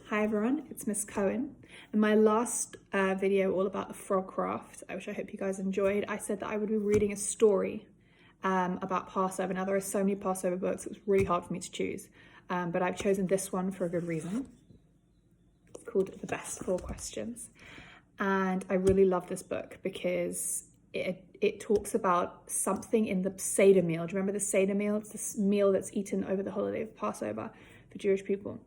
Hi everyone, it's Miss Cohen. In my last video all about the frog craft, which I hope you guys enjoyed, I said that I would be reading a story about Passover. Now there are so many Passover books, it was really hard for me to choose, but I've chosen this one for a good reason. It's called The Best 4 Questions. And I really love this book because it talks about something in the Seder meal. Do you remember the Seder meal? It's this meal that's eaten over the holiday of Passover for Jewish people.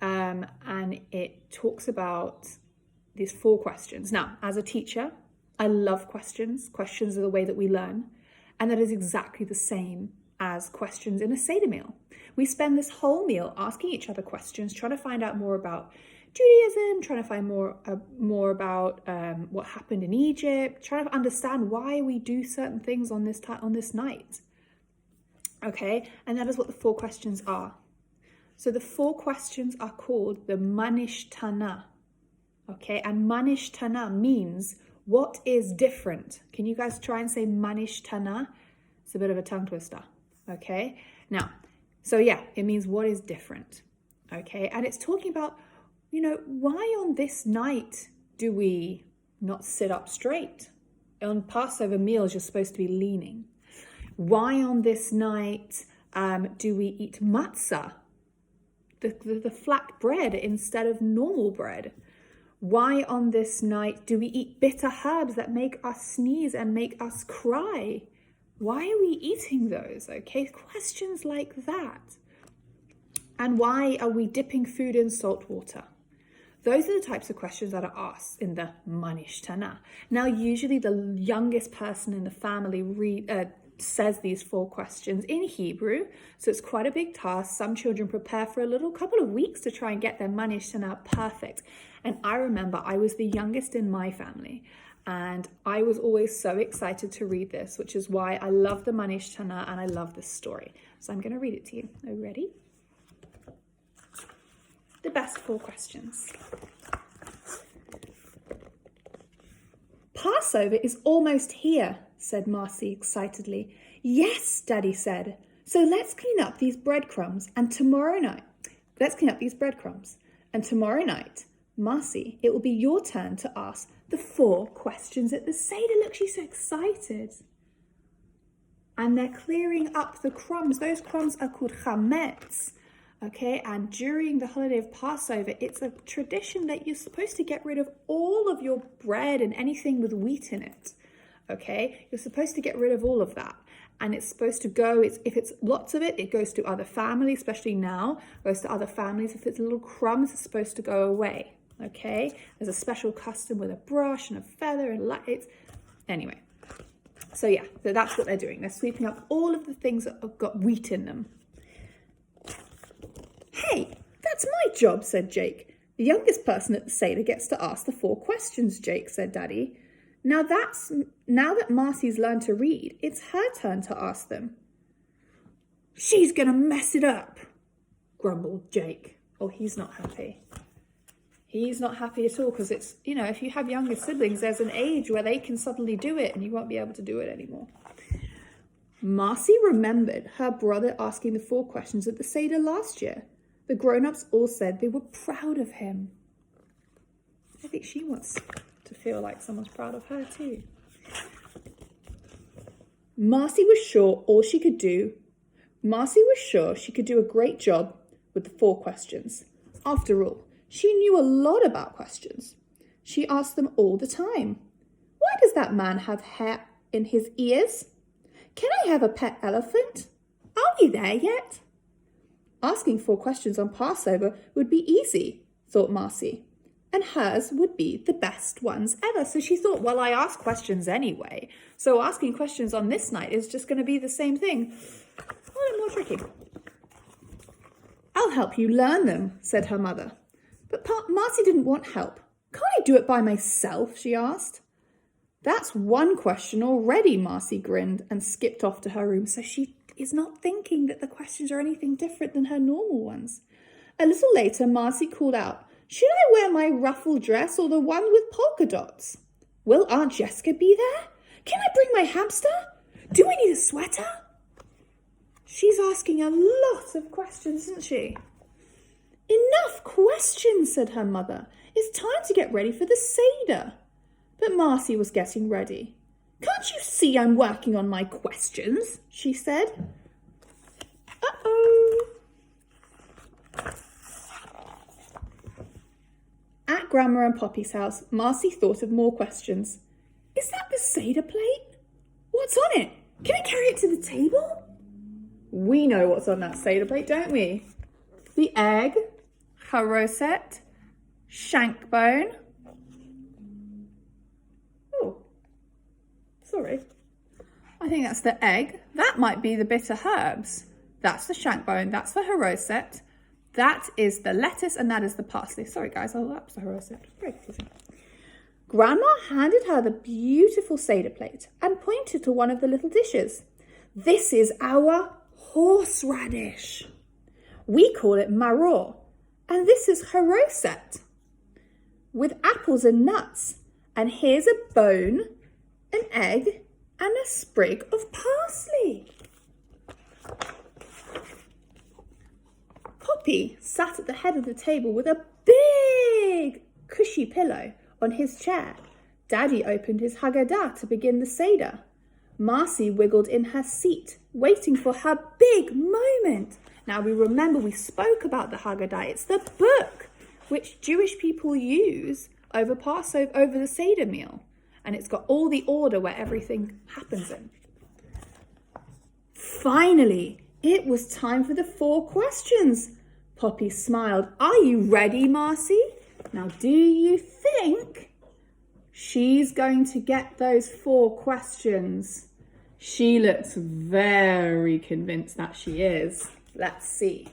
And it talks about these 4 questions. Now, as a teacher, I love questions. Questions are the way that we learn. And that is exactly the same as questions in a Seder meal. We spend this whole meal asking each other questions, trying to find out more about Judaism, trying to find more about what happened in Egypt, trying to understand why we do certain things on this night. Okay, and that is what the 4 questions are. So the 4 questions are called the Ma Nishtana. Okay, and Ma Nishtana means what is different. Can you guys try and say Ma Nishtana? It's a bit of a tongue twister. Okay, now, so yeah, it means what is different. Okay, and it's talking about, why on this night do we not sit up straight? On Passover meals, you're supposed to be leaning. Why on this night do we eat matzah, the flat bread instead of normal bread? Why on this night do we eat bitter herbs that make us sneeze and make us cry? Why are we eating those? Okay, questions like that. And why are we dipping food in salt water? Those are the types of questions that are asked in the Ma Nishtana. Now, usually the youngest person in the family says these 4 questions in Hebrew, so it's quite a big task. Some children prepare for a couple of weeks to try and get their Ma Nishtana perfect. And I remember I was the youngest in my family, and I was always so excited to read this, which is why I love the Ma Nishtana and I love this story. So I'm going to read it to you. Are you ready? The best 4 questions. Passover is almost here, said Marcy excitedly. Yes, Daddy said. So let's clean up these breadcrumbs and tomorrow night, Marcy, it will be your turn to ask the 4 questions at the Seder. Look, she's so excited. And they're clearing up the crumbs. Those crumbs are called chametz. Okay, and during the holiday of Passover, it's a tradition that you're supposed to get rid of all of your bread and anything with wheat in it. Okay, you're supposed to get rid of all of that. And it's supposed to go, if it's lots of it, it goes to other families, especially now, goes to other families. If it's little crumbs, it's supposed to go away. Okay, there's a special custom with a brush and a feather and lights. Anyway, so yeah, so that's what they're doing. They're sweeping up all of the things that have got wheat in them. Hey, that's my job, said Jake. The youngest person at the Seder gets to ask the 4 questions, Jake, said Daddy. Now that Marcy's learned to read, it's her turn to ask them. She's going to mess it up, grumbled Jake. Oh, he's not happy. He's not happy at all because it's, if you have younger siblings, there's an age where they can suddenly do it and you won't be able to do it anymore. Marcy remembered her brother asking the 4 questions at the Seder last year. The grown-ups all said they were proud of him. I think she wants to feel like someone's proud of her too. Marcy was sure she could do a great job with the 4 questions. After all, she knew a lot about questions. She asked them all the time. Why does that man have hair in his ears? Can I have a pet elephant? Are we there yet? Asking 4 questions on Passover would be easy, thought Marcy, and hers would be the best ones ever. So she thought, well, I ask questions anyway, so asking questions on this night is just going to be the same thing. A little more tricky. I'll help you learn them, said her mother. But Marcy didn't want help. Can't I do it by myself, she asked. That's 1 question already, Marcy grinned and skipped off to her room. So she is not thinking that the questions are anything different than her normal ones. A little later, Marcy called out, should I wear my ruffled dress or the one with polka dots? Will Aunt Jessica be there? Can I bring my hamster? Do I need a sweater? She's asking a lot of questions, isn't she? Enough questions, said her mother. It's time to get ready for the Seder. But Marcy was getting ready. Can't you see I'm working on my questions? She said. Uh-oh. At Grandma and Poppy's house, Marcy thought of more questions. Is that the Seder plate? What's on it? Can I carry it to the table? We know what's on that Seder plate, don't we? The egg, haroset, shank bone. Oh, sorry. I think that's the egg. That might be the bitter herbs. That's the shank bone. That's the haroset. That is the lettuce and that is the parsley. Sorry guys, oh, that was the haroset. Very confusing. Grandma handed her the beautiful Seder plate and pointed to one of the little dishes. This is our horseradish. We call it maror, and this is haroset with apples and nuts. And here's a bone, an egg, and a sprig of parsley. Poppy sat at the head of the table with a big, cushy pillow on his chair. Daddy opened his Haggadah to begin the Seder. Marcy wiggled in her seat, waiting for her big moment. Now we spoke about the Haggadah. It's the book which Jewish people use over Passover, over the Seder meal. And it's got all the order where everything happens in. Finally, it was time for the 4 questions. Poppy smiled. Are you ready, Marcy? Now, do you think she's going to get those 4 questions? She looks very convinced that she is. Let's see.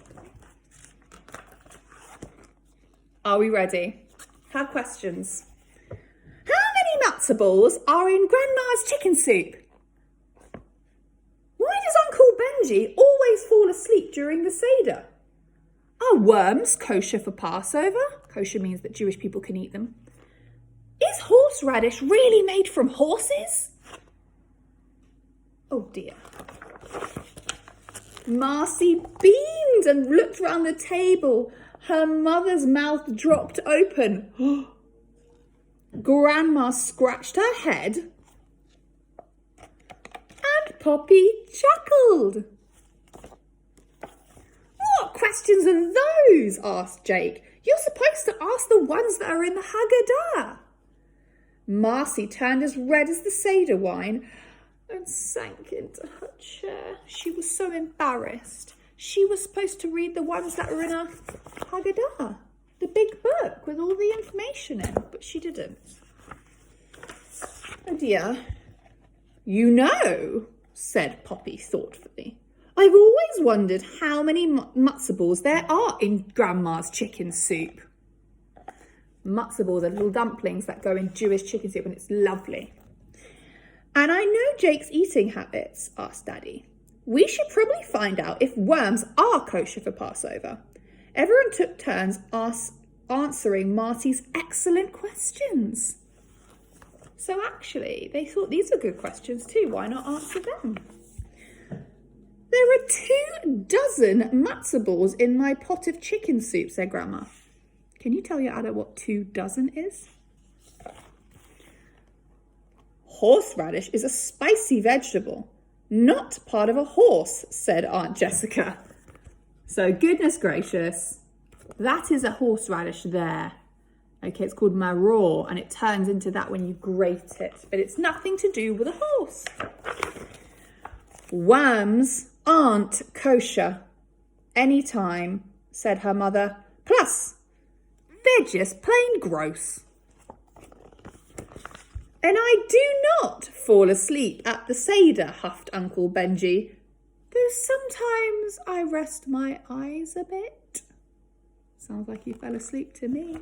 Are we ready? Have questions. How many matzo balls are in Grandma's chicken soup? Why does Uncle Benji always fall asleep during the Seder? Are worms kosher for Passover? Kosher means that Jewish people can eat them. Is horseradish really made from horses? Oh dear. Marcy beamed and looked round the table. Her mother's mouth dropped open. Grandma scratched her head. And Poppy chuckled. What questions are those? Asked Jake. You're supposed to ask the ones that are in the Haggadah. Marcy turned as red as the Seder wine and sank into her chair. She was so embarrassed. She was supposed to read the ones that were in a Haggadah, the big book with all the information in, but she didn't. Oh dear. You know, said Poppy thoughtfully, I've always wondered how many matzo balls there are in Grandma's chicken soup. Matzo balls are little dumplings that go in Jewish chicken soup and it's lovely. And I know Jake's eating habits, asked Daddy. We should probably find out if worms are kosher for Passover. Everyone took turns answering Marty's excellent questions. So actually, they thought these were good questions too. Why not answer them? There are 24 matzo balls in my pot of chicken soup, said Grandma. Can you tell your Ada what 24 is? Horseradish is a spicy vegetable, not part of a horse, said Aunt Jessica. So goodness gracious, that is a horseradish there. Okay, it's called maror, and it turns into that when you grate it, but it's nothing to do with a horse. Worms aren't kosher anytime, said her mother. Plus, they're just plain gross. And I do not fall asleep at the Seder, huffed Uncle Benji, though sometimes I rest my eyes a bit. Sounds like you fell asleep to me.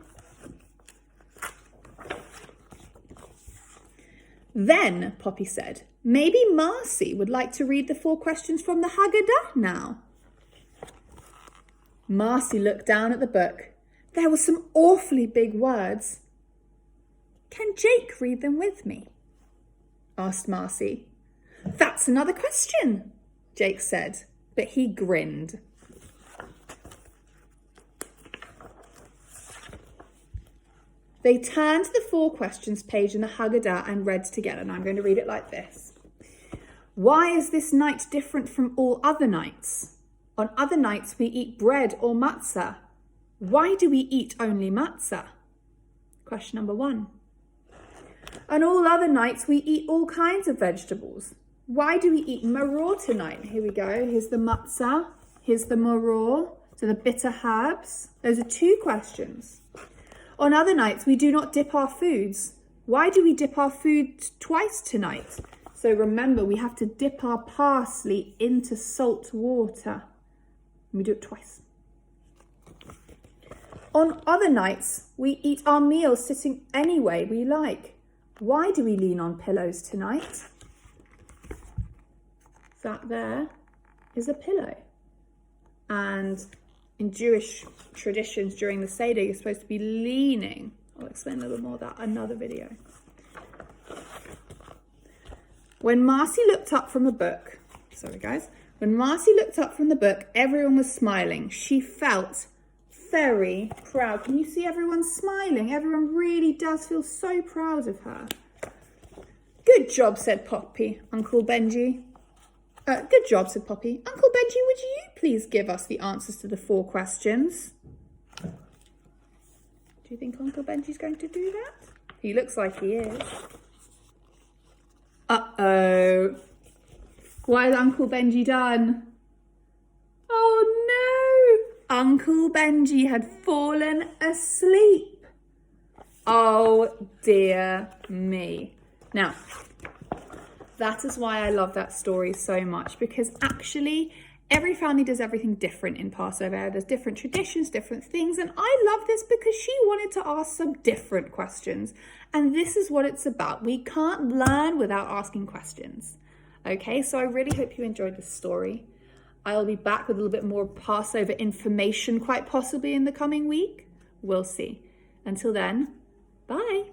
Then, Poppy said, maybe Marcy would like to read the 4 questions from the Haggadah now. Marcy looked down at the book. There were some awfully big words. Can Jake read them with me? Asked Marcy. That's another question, Jake said, but he grinned. They turned to the 4 questions page in the Haggadah and read together. And I'm going to read it like this. Why is this night different from all other nights? On other nights we eat bread or matzah. Why do we eat only matzah? Question number 1. On all other nights we eat all kinds of vegetables. Why do we eat maror tonight? Here we go. Here's the matzah. Here's the maror. So the bitter herbs. Those are 2 questions. On other nights, we do not dip our foods. Why do we dip our food twice tonight? So remember, we have to dip our parsley into salt water. And we do it twice. On other nights, we eat our meals sitting any way we like. Why do we lean on pillows tonight? That there is a pillow. And in Jewish traditions during the Seder, you're supposed to be leaning. I'll explain a little more of that in another video. When Marcy looked up from the book, when Marcy looked up from the book, everyone was smiling. She felt very proud. Can you see everyone smiling? Everyone really does feel so proud of her. Good job, said Poppy. Uncle Benji. Good job, said Poppy. Uncle Benji, would you please give us the answers to the 4 questions? Do you think Uncle Benji's going to do that? He looks like he is. Uh-oh. What has Uncle Benji done? Oh no! Uncle Benji had fallen asleep. Oh dear me. Now, that is why I love that story so much, because actually every family does everything different in Passover. There's different traditions, different things. And I love this because she wanted to ask some different questions. And this is what it's about. We can't learn without asking questions. Okay, so I really hope you enjoyed this story. I'll be back with a little bit more Passover information, quite possibly in the coming week. We'll see. Until then, bye.